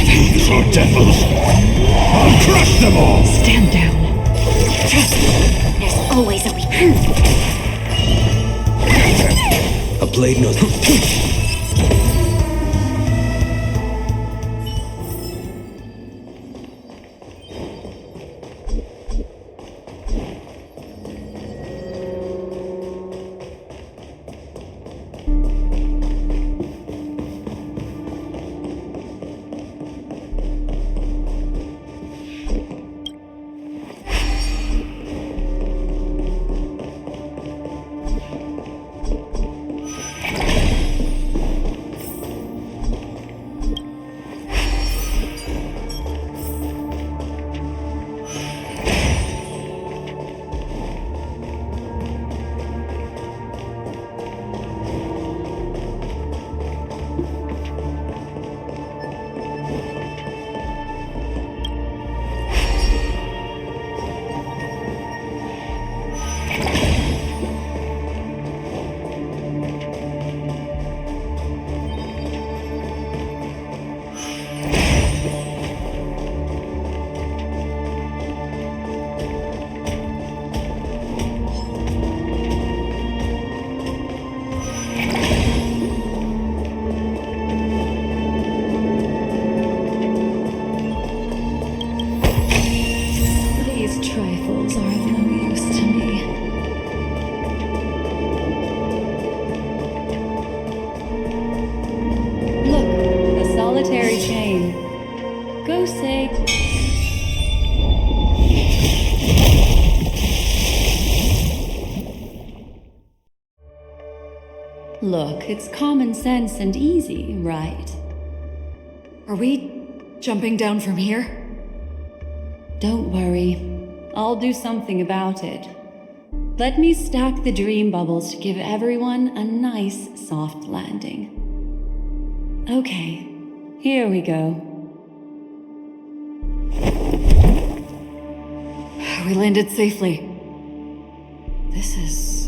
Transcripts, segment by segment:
These are devils! I'll crush them all! Stand down. There's always a weak. A blade knows. Look, it's common sense and easy, right? Are we jumping down from here? Don't worry. I'll do something about it. Let me stack the dream bubbles to give everyone a nice, soft landing. Okay, here we go. We landed safely. This is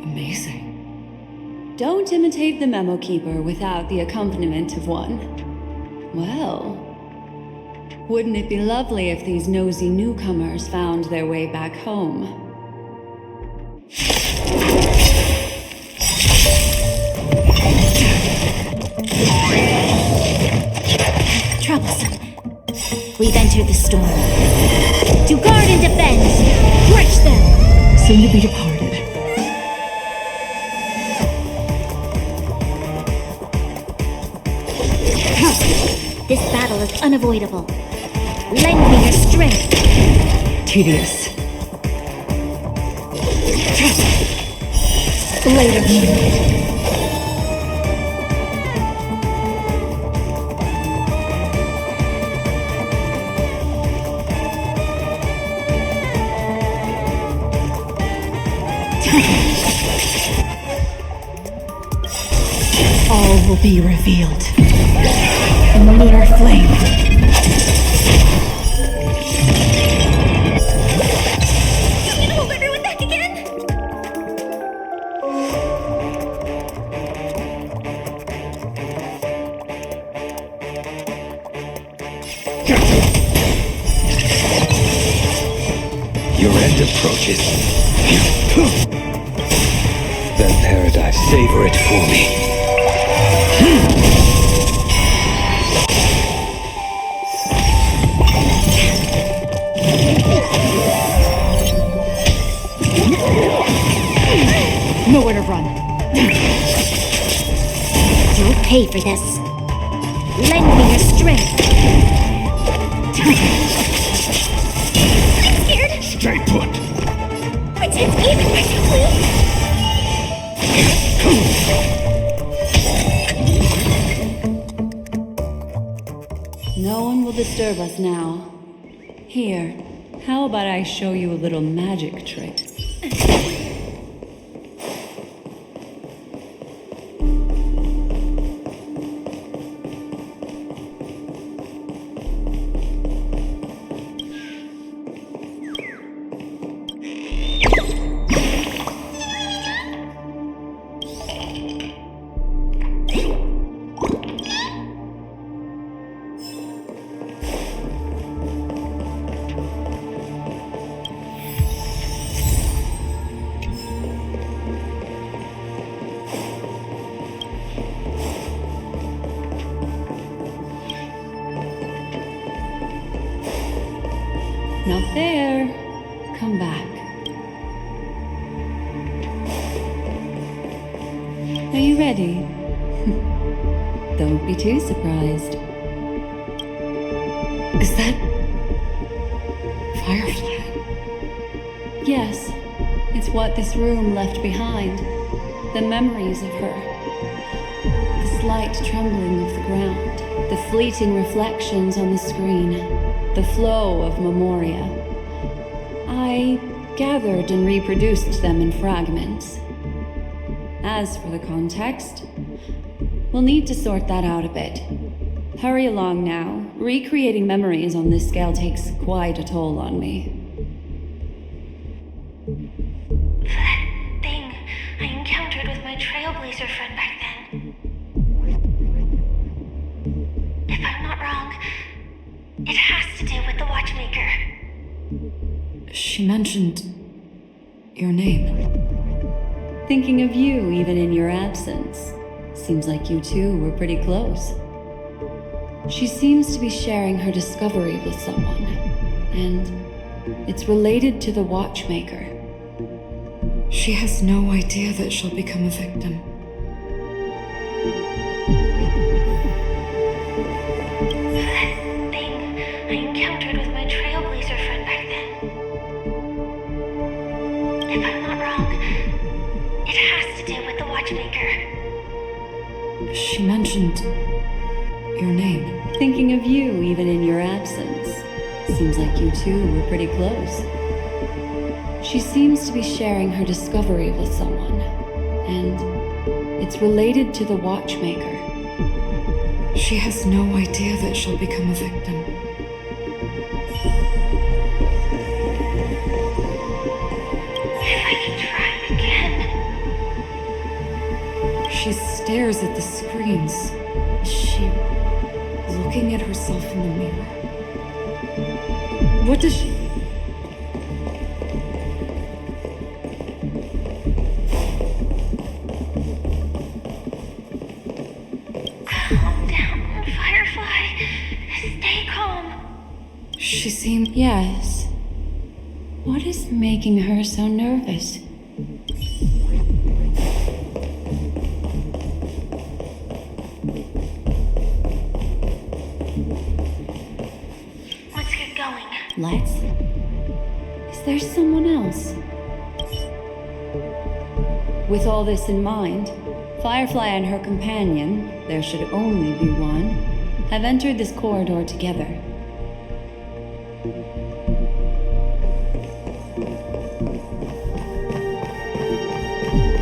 amazing. Don't imitate the memo keeper without the accompaniment of one. Well, wouldn't it be lovely if these nosy newcomers found their way back home? Troublesome. We've entered the storm. To guard and defend! Crush them! Soon to be departed. This battle is unavoidable. Lend me your strength. Tedious. Blade of me. All will be revealed in the lunar flame. You need to hold everyone back again? Your end approaches. Then paradise, savor it for me. Nowhere to run. You'll pay for this. Lend me your strength. I'm scared. Stay put. Pretend even perfectly. No one will disturb us now. Here, how about I show you a little magic trick? Not there. Come back. Are you ready? Don't be too surprised. Is that Firefly? Yes, it's what this room left behind. The memories of her. The slight trembling of the ground. The fleeting reflections on the screen. The flow of memoria. I gathered and reproduced them in fragments. As for the context, we'll need to sort that out a bit. Hurry along now. Recreating memories on this scale takes quite a toll on me. That thing I encountered with my trailblazer friend back then. If I'm not wrong, it has to do with the watchmaker. She mentioned your name. Thinking of you even in your absence. Seems like you two were pretty close. She seems to be sharing her discovery with someone, and it's related to the watchmaker. She has no idea that she'll become a victim. That thing I encountered with my trailblazer friend back then. If I'm not wrong, it has to do with the watchmaker. She mentioned your name. Thinking of you even in your absence. Seems like you two were pretty close. She seems to be sharing her discovery with someone, and it's related to the watchmaker. She has no idea that she'll become a victim. If I can try again. She stares at the screens. Is she looking at herself in the mirror? What does she... Calm down, Firefly. Stay calm. She seemed... Yes. What is making her so nervous? Let's get going. Let's? Is there someone else? With all this in mind, Firefly and her companion, there should only be one, have entered this corridor together.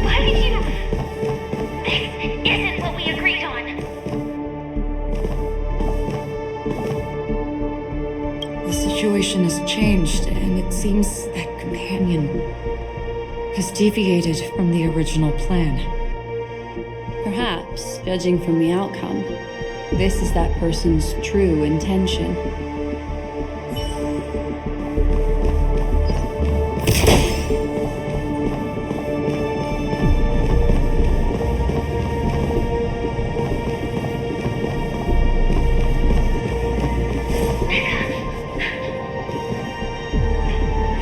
Why did you... This isn't what we agreed on. The situation has changed, and it seems that companion has deviated from the original plan. Perhaps, judging from the outcome, this is that person's true intention.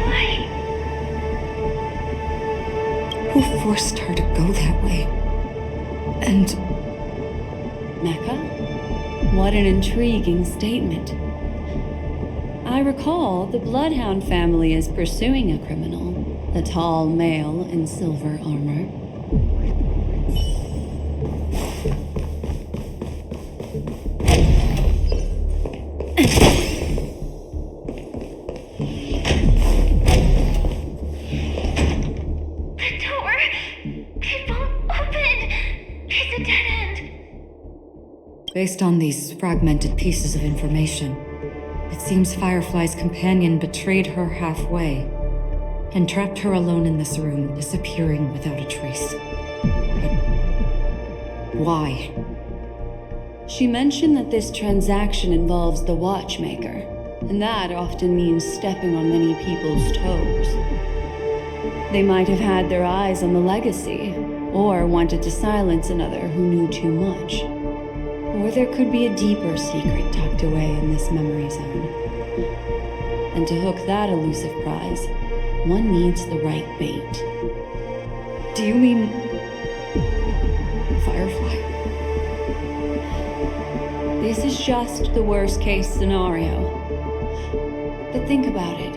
Why? Who forced her to go that way? And Mecca? What an intriguing statement. I recall the Bloodhound family is pursuing a criminal, a tall male in silver armor. The door! It won't open! It's a dead end! based on these fragmented pieces of information, it seems Firefly's companion betrayed her halfway and trapped her alone in this room, disappearing without a trace. But why? She mentioned that this transaction involves the watchmaker, and that often means stepping on many people's toes. They might have had their eyes on the legacy, or wanted to silence another who knew too much. Or there could be a deeper secret tucked away in this memory zone. And to hook that elusive prize, one needs the right bait. Do you mean Firefly? This is just the worst case scenario. But think about it.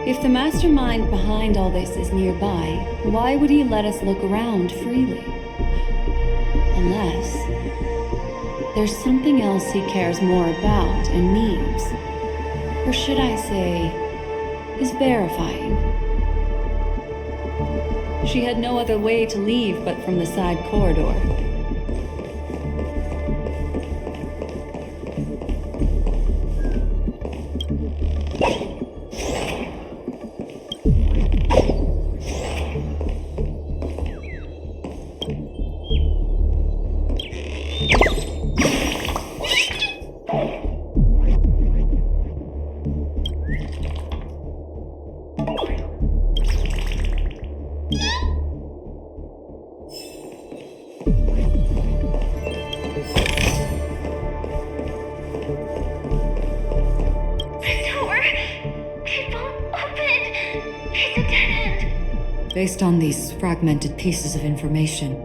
If the mastermind behind all this is nearby, why would he let us look around freely? Unless there's something else he cares more about and needs. Or should I say, is verifying. She had no other way to leave but from the side corridor. Based on these fragmented pieces of information.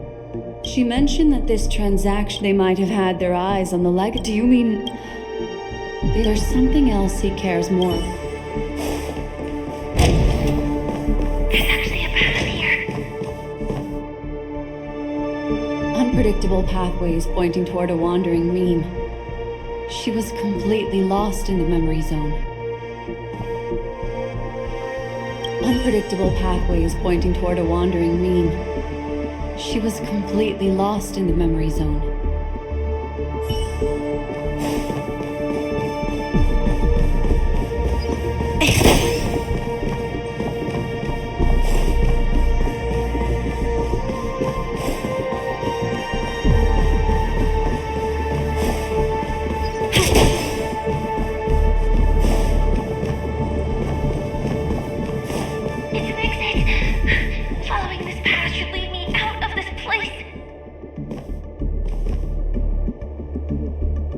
She mentioned that this transaction, they might have had their eyes on the leg. Do you mean there's something else he cares more? There's actually a path here. Unpredictable pathways pointing toward a wandering meme. She was completely lost in the memory zone. Unpredictable pathways pointing toward a wandering meme. She was completely lost in the memory zone.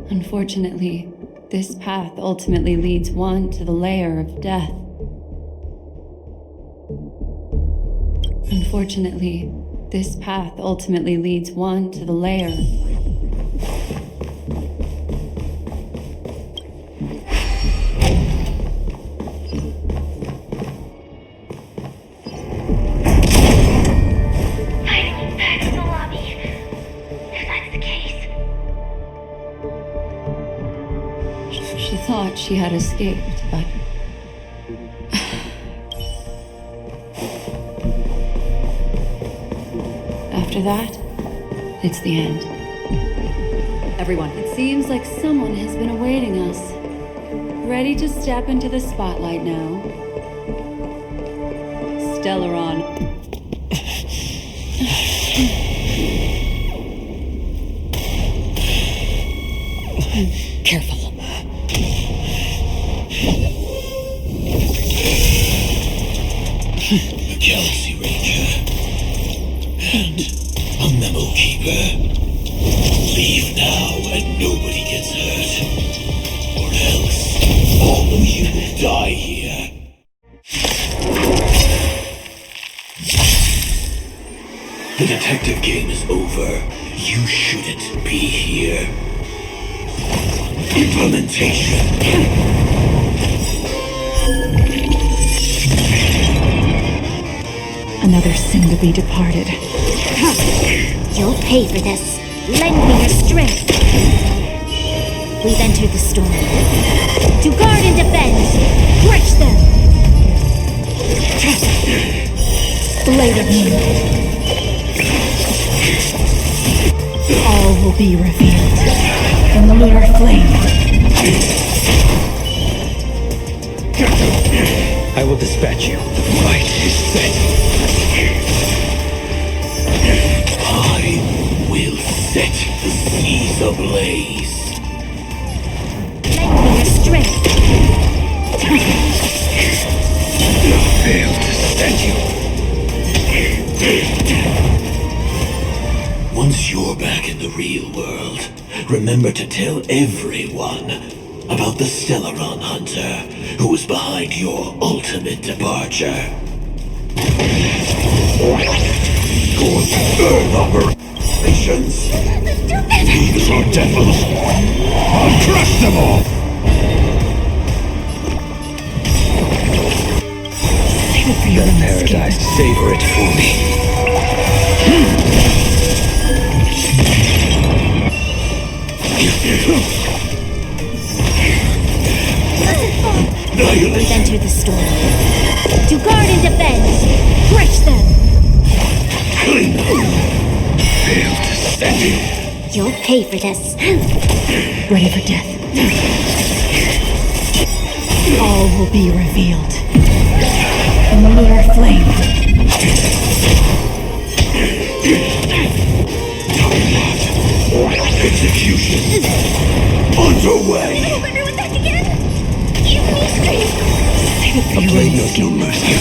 Unfortunately, this path ultimately leads one to the lair of death. Unfortunately, this path ultimately leads one to the lair. She had escaped, but after that, it's the end. Everyone, it seems like someone has been awaiting us. Ready to step into the spotlight now. Stellaron. Careful. A Galaxy Ranger and a Memo Keeper. Leave now and nobody gets hurt, or else all of you will die here. The detective game is over. You shouldn't be here. Implementation. Another sin to be departed. You'll pay for this. Lend me your strength. We've entered the storm. To guard and defend. Crush them. Blade of me. All will be revealed in the lunar flame. I will dispatch you. The fight is set. I will set the seas ablaze. Lend me your strength. I'll fail to stand you. Once you're back in the real world, remember to tell everyone About the Stellaron Hunter who was behind your ultimate departure. Gordon Earth operations. These are devils. I'll crush them all. The paradise, savor it for me. We've entered the storm. To guard and defend, crush them! Clean them. Fail to stand it. You'll pay for this. Ready for death. All will be revealed. In the lunar flame. Execution underway. Everyone back again? Give me strength! Apply no mercy.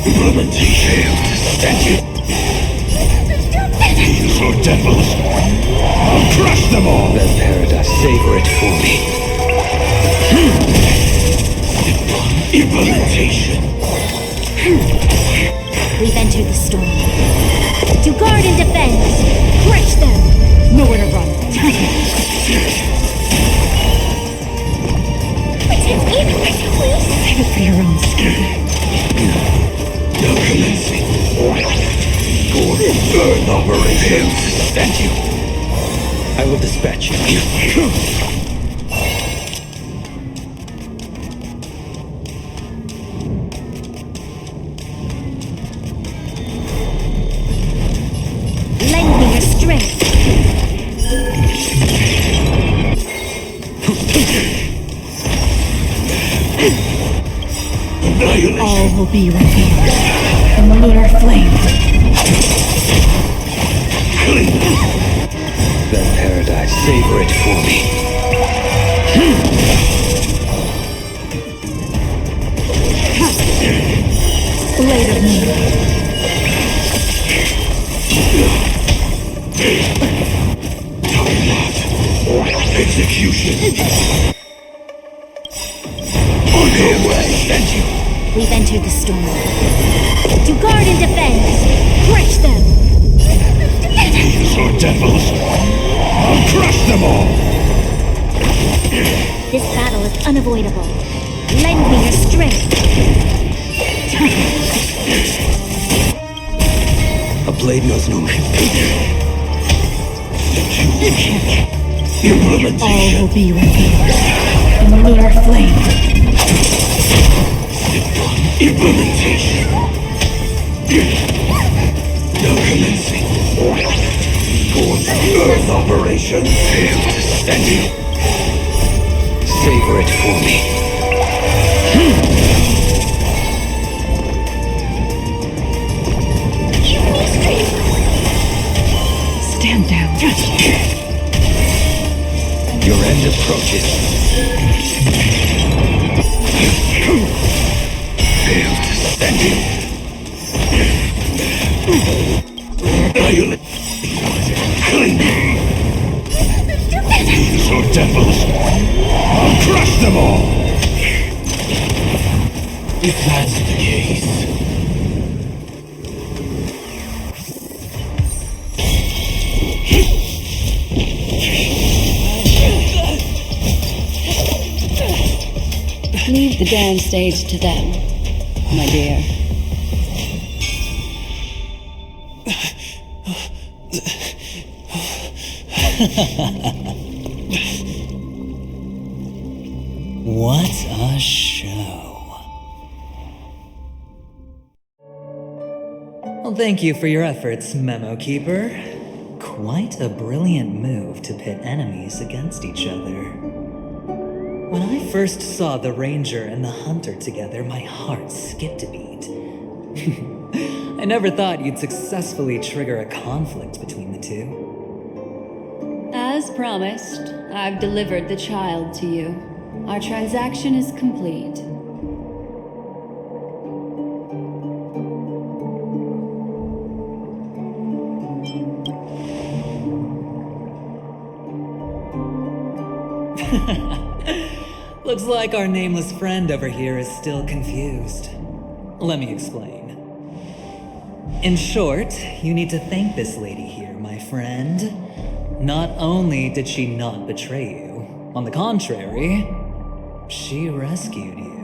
Implementation. Fail to stand it. These are devils. I'll crush them all. The paradise, savor it for me. Implementation. We've entered the storm. To guard and defend, crush them! Nowhere to run. Protect me, please! Save it for your own skin. Now commencing. Gordon Earth operations. Thank you. I will dispatch you. Lend me your strength! Annihilation. All will be revealed. In the lunar flame. Clean. The paradise, savor it for me. Blade of me. Execution. Underway. Thank you. We've entered the storm. To guard and defend, crush them! These are devils. I'll crush them all. This battle is unavoidable. Lend me your strength! A blade knows no mercy. Implementation. All will be revealed. In the lunar flame. Implementation. Now commencing. Gordon Earth operation. Fail to stand you. Savor it for me. Give me strength! Stand down. Your end approaches. Fail to stand you. Annihilate. Clean. These are devils. I'll crush them all. If that's the case. Leave the dance stage to them, my dear. What a show. Well, thank you for your efforts, Memo Keeper. Quite a brilliant move to pit enemies against each other. When I first saw the Ranger and the Hunter together, my heart skipped a beat. I never thought you'd successfully trigger a conflict between the two. As promised, I've delivered the child to you. Our transaction is complete. Looks like our nameless friend over here is still confused. Let me explain. In short, you need to thank this lady here, my friend. Not only did she not betray you, on the contrary, she rescued you.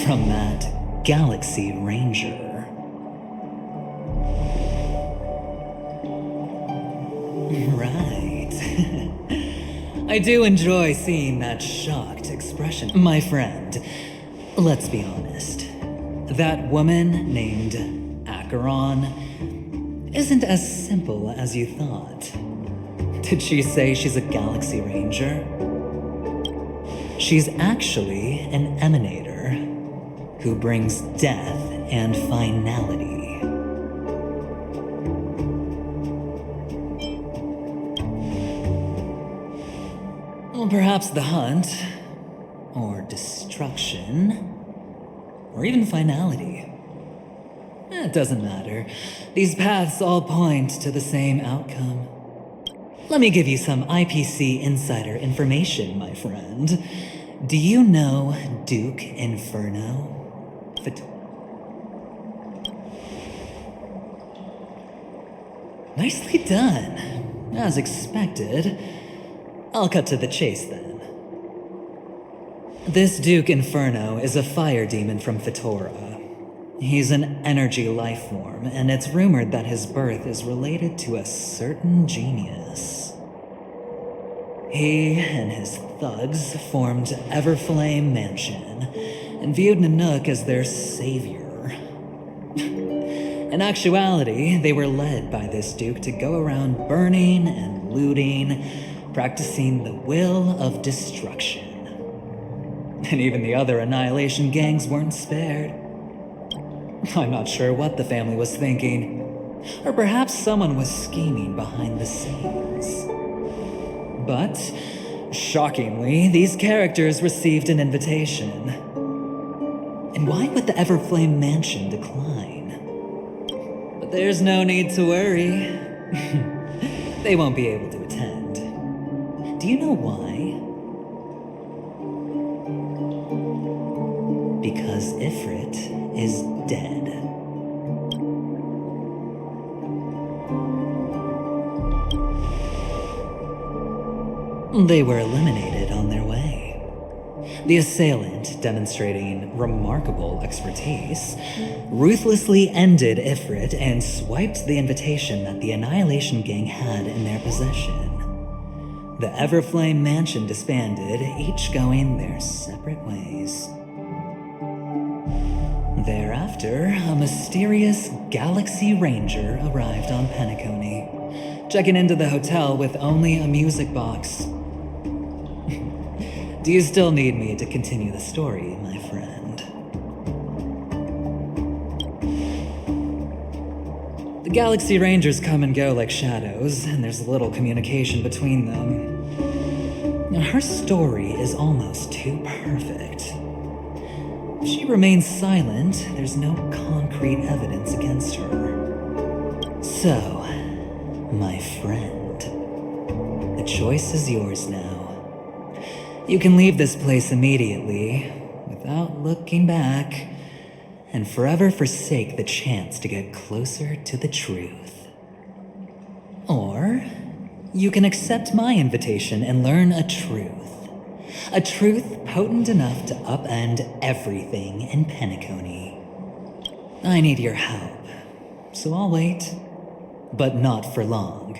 From that Galaxy Ranger. Right. I do enjoy seeing that shocked expression. My friend, let's be honest. That woman named Acheron isn't as simple as you thought. Did she say she's a Galaxy Ranger? She's actually an emanator who brings death and finality. Well, perhaps the hunt, or destruction, or even finality. It doesn't matter. These paths all point to the same outcome. Let me give you some IPC insider information, my friend. Do you know Duke Inferno? Nicely done. As expected. I'll cut to the chase then. This Duke Inferno is a fire demon from Fetora. He's an energy life form, and it's rumored that his birth is related to a certain genius. He and his thugs formed Everflame Mansion, and viewed Nanook as their savior. In actuality, they were led by this Duke to go around burning and looting, practicing the will of destruction. And even the other Annihilation gangs weren't spared. I'm not sure what the family was thinking, or perhaps someone was scheming behind the scenes. But, shockingly, these characters received an invitation. And why would the Everflame Mansion decline? But there's no need to worry. They won't be able to attend. Do you know why? Because Ifrit is dead. They were eliminated on their way. The assailant, demonstrating remarkable expertise, ruthlessly ended Ifrit and swiped the invitation that the Annihilation Gang had in their possession. The Everflame Mansion disbanded, each going their separate ways. Thereafter, a mysterious Galaxy Ranger arrived on Penacony, checking into the hotel with only a music box. Do you still need me to continue the story, my friend? The Galaxy Rangers come and go like shadows, and there's little communication between them. Now, her story is almost too perfect. If she remains silent, there's no concrete evidence against her. So, my friend, the choice is yours now. You can leave this place immediately, without looking back, and forever forsake the chance to get closer to the truth. Or, you can accept my invitation and learn a truth. A truth potent enough to upend everything in Penacony. I need your help, so I'll wait, but not for long.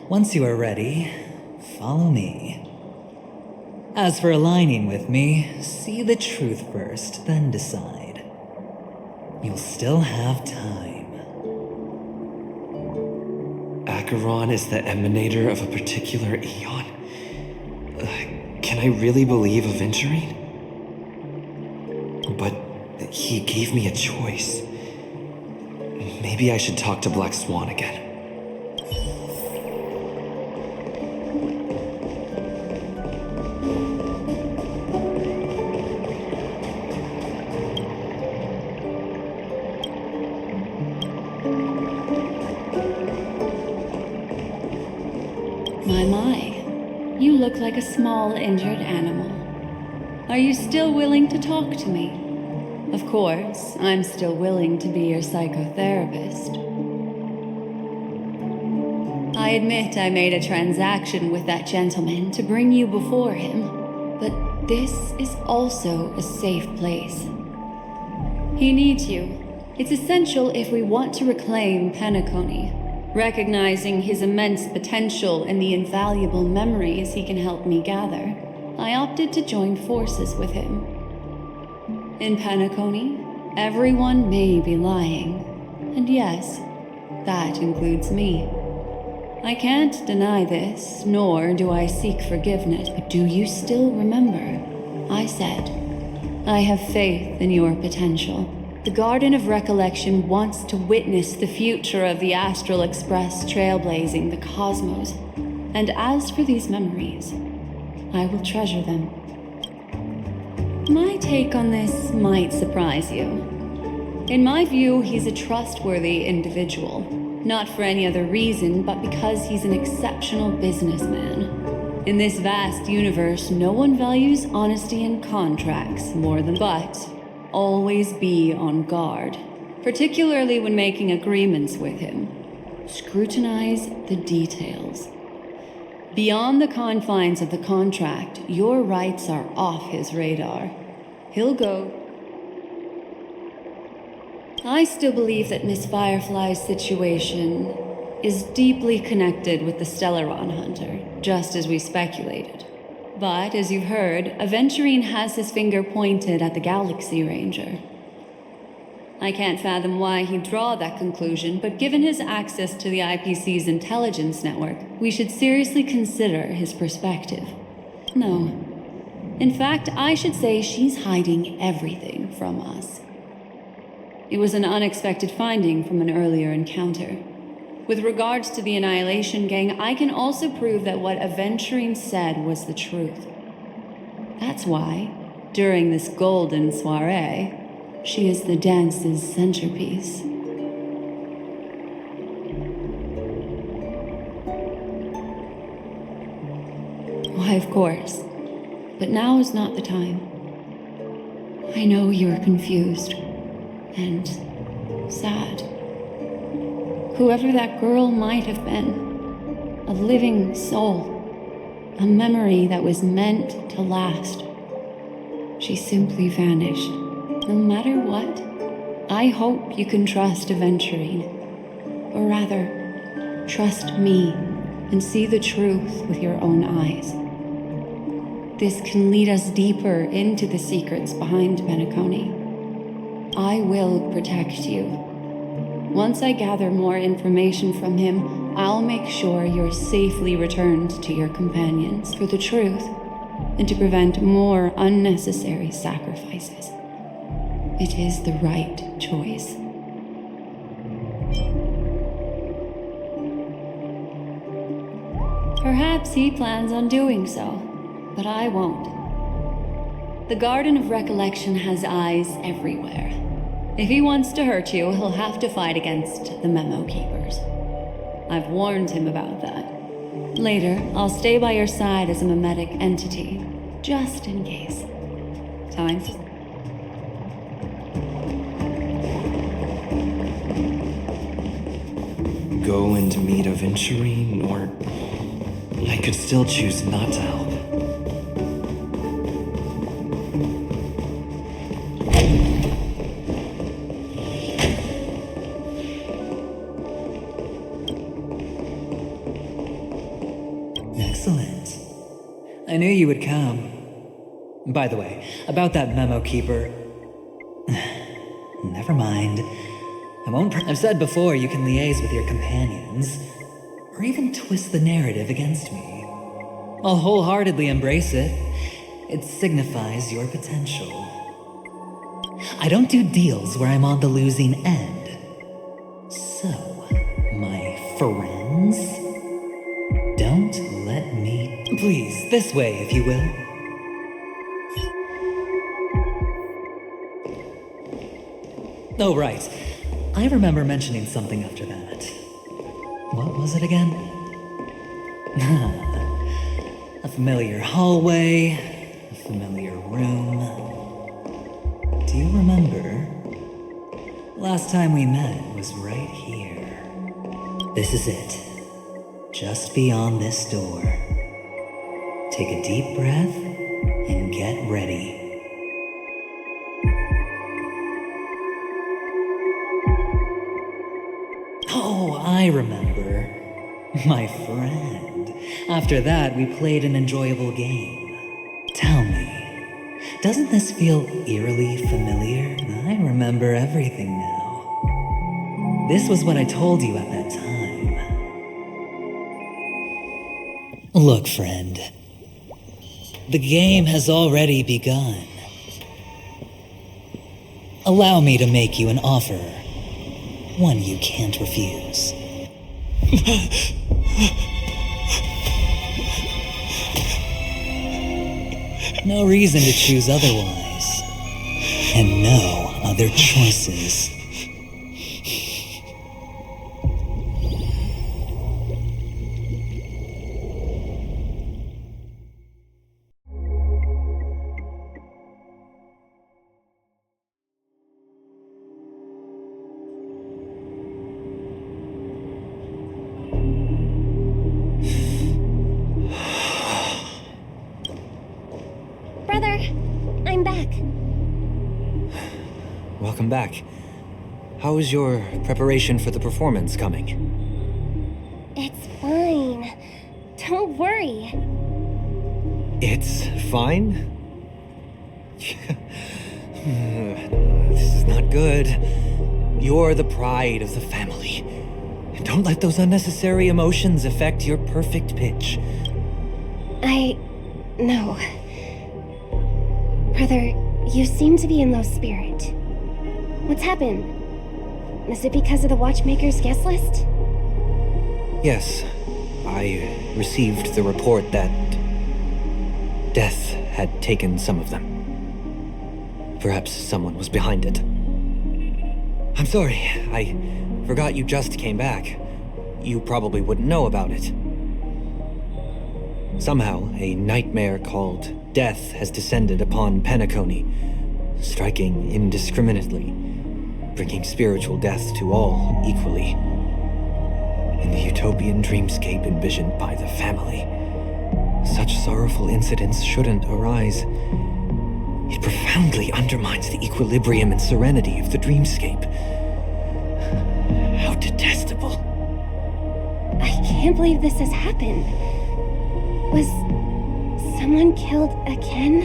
Once you are ready, follow me. As for aligning with me, see the truth first, then decide. You'll still have time. Acheron is the emanator of a particular eon? Can I really believe a venturing? But he gave me a choice. Maybe I should talk to Black Swan again. My. You look like a small injured animal. Are you still willing to talk to me? Of course, I'm still willing to be your psychotherapist. I admit I made a transaction with that gentleman to bring you before him, but this is also a safe place. He needs you. It's essential if we want to reclaim Penacony, recognizing his immense potential and the invaluable memories he can help me gather. I opted to join forces with him. In Penacony, everyone may be lying, and yes, that includes me. I can't deny this, nor do I seek forgiveness, but do you still remember? I said, I have faith in your potential. The Garden of Recollection wants to witness the future of the Astral Express trailblazing the cosmos. And as for these memories, I will treasure them. My take on this might surprise you. In my view, he's a trustworthy individual. Not for any other reason, but because he's an exceptional businessman. In this vast universe, no one values honesty in contracts more than but always be on guard, particularly when making agreements with him. Scrutinize the details. Beyond the confines of the contract, your rights are off his radar. He'll go. I still believe that Miss Firefly's situation is deeply connected with the Stellaron Hunter, just as we speculated. But, as you've heard, Aventurine has his finger pointed at the Galaxy Ranger. I can't fathom why he'd draw that conclusion, but given his access to the IPC's intelligence network, we should seriously consider his perspective. No. In fact, I should say she's hiding everything from us. It was an unexpected finding from an earlier encounter. With regards to the Annihilation Gang, I can also prove that what Aventurine said was the truth. That's why, during this golden soiree, she is the dance's centerpiece. Why, of course. But now is not the time. I know you're confused and sad. Whoever that girl might have been, a living soul, a memory that was meant to last. She simply vanished. No matter what, I hope you can trust Aventurine. Or rather, trust me and see the truth with your own eyes. This can lead us deeper into the secrets behind Penacony. I will protect you. Once I gather more information from him, I'll make sure you're safely returned to your companions for the truth and to prevent more unnecessary sacrifices. It is the right choice. Perhaps he plans on doing so, but I won't. The Garden of Recollection has eyes everywhere. If he wants to hurt you, he'll have to fight against the Memo Keepers. I've warned him about that. Later, I'll stay by your side as a mimetic entity, just in case. Time to... Go and meet Aventurine, or I could still choose not to help. Excellent. I knew you would come. By the way, about that memo keeper... Never mind. I won't... I've said before you can liaise with your companions, or even twist the narrative against me. I'll wholeheartedly embrace it. It signifies your potential. I don't do deals where I'm on the losing end. So, my friends, don't let me... Please, this way, if you will. Oh, right. I remember mentioning something after that. What was it again? A familiar hallway, a familiar room. Do you remember? Last time we met was right here. This is it. Just beyond this door. Take a deep breath and get ready. Oh, I remember. My friend. After that, we played an enjoyable game. Tell me, doesn't this feel eerily familiar? I remember everything now. This was what I told you at that time. Look, friend. The game has already begun. Allow me to make you an offer. One you can't refuse. No reason to choose otherwise. And no other choices. Brother, I'm back. Welcome back. How is your preparation for the performance coming? It's fine. Don't worry. It's fine? This is not good. You're the pride of the family. Don't let those unnecessary emotions affect your perfect pitch. No. Brother, you seem to be in low spirit. What's happened? Is it because of the Watchmaker's guest list? Yes, I received the report that death had taken some of them. Perhaps someone was behind it. I'm sorry, I forgot you just came back. You probably wouldn't know about it. Somehow, a nightmare called death has descended upon Penacony, striking indiscriminately, bringing spiritual death to all equally. In the utopian dreamscape envisioned by the family, such sorrowful incidents shouldn't arise. It profoundly undermines the equilibrium and serenity of the dreamscape. How detestable. I can't believe this has happened. Was someone killed again?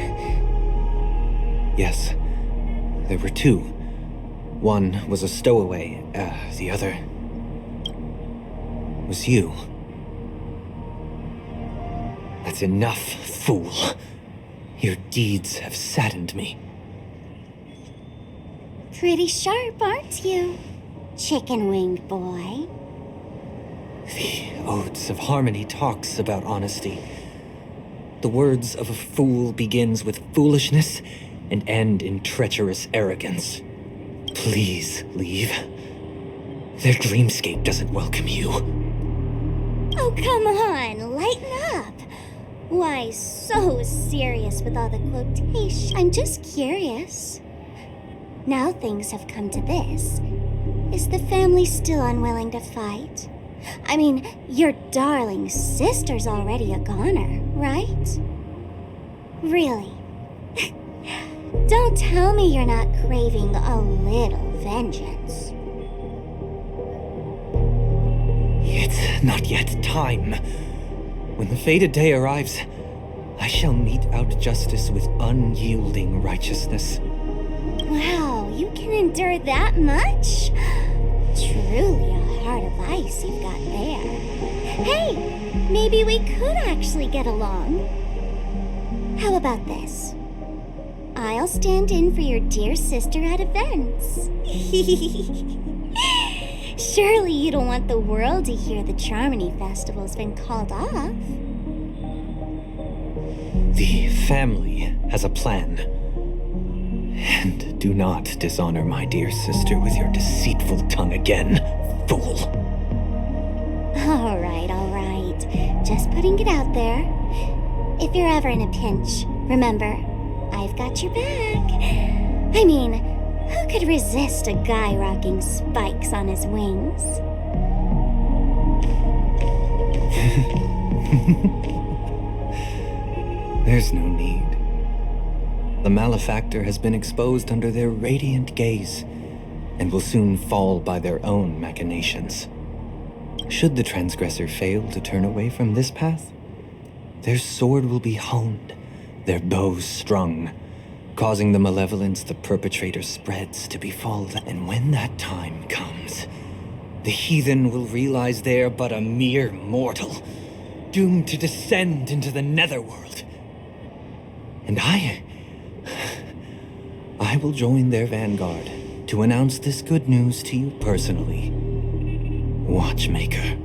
Yes, there were two. One was a stowaway, the other was you. That's enough, fool. Your deeds have saddened me. Pretty sharp, aren't you, chicken-winged boy? The Odes of Harmony talks about honesty. The words of a fool begins with foolishness and end in treacherous arrogance. Please leave. Their dreamscape doesn't welcome you. Oh, come on, lighten up. Why so serious with all the quotations? I'm just curious. Now things have come to this. Is the family still unwilling to fight? I mean, your darling sister's already a goner, right? Really? Don't tell me you're not craving a little vengeance. It's not yet time. When the fated day arrives, I shall mete out justice with unyielding righteousness. Wow, you can endure that much? Truly a heart of ice you've got there. Hey, maybe we could actually get along. How about this? I'll stand in for your dear sister at events. Surely you don't want the world to hear the Charmony Festival's been called off. The family has a plan. And do not dishonor my dear sister with your deceitful tongue again, fool. All right. Just putting it out there. If you're ever in a pinch, remember, I've got your back. I mean, who could resist a guy rocking spikes on his wings? There's no need. The malefactor has been exposed under their radiant gaze, and will soon fall by their own machinations. Should the transgressor fail to turn away from this path, their sword will be honed, their bows strung, causing the malevolence the perpetrator spreads to befall them. And when that time comes, the heathen will realize they are but a mere mortal, doomed to descend into the netherworld. And I will join their vanguard to announce this good news to you personally, Watchmaker.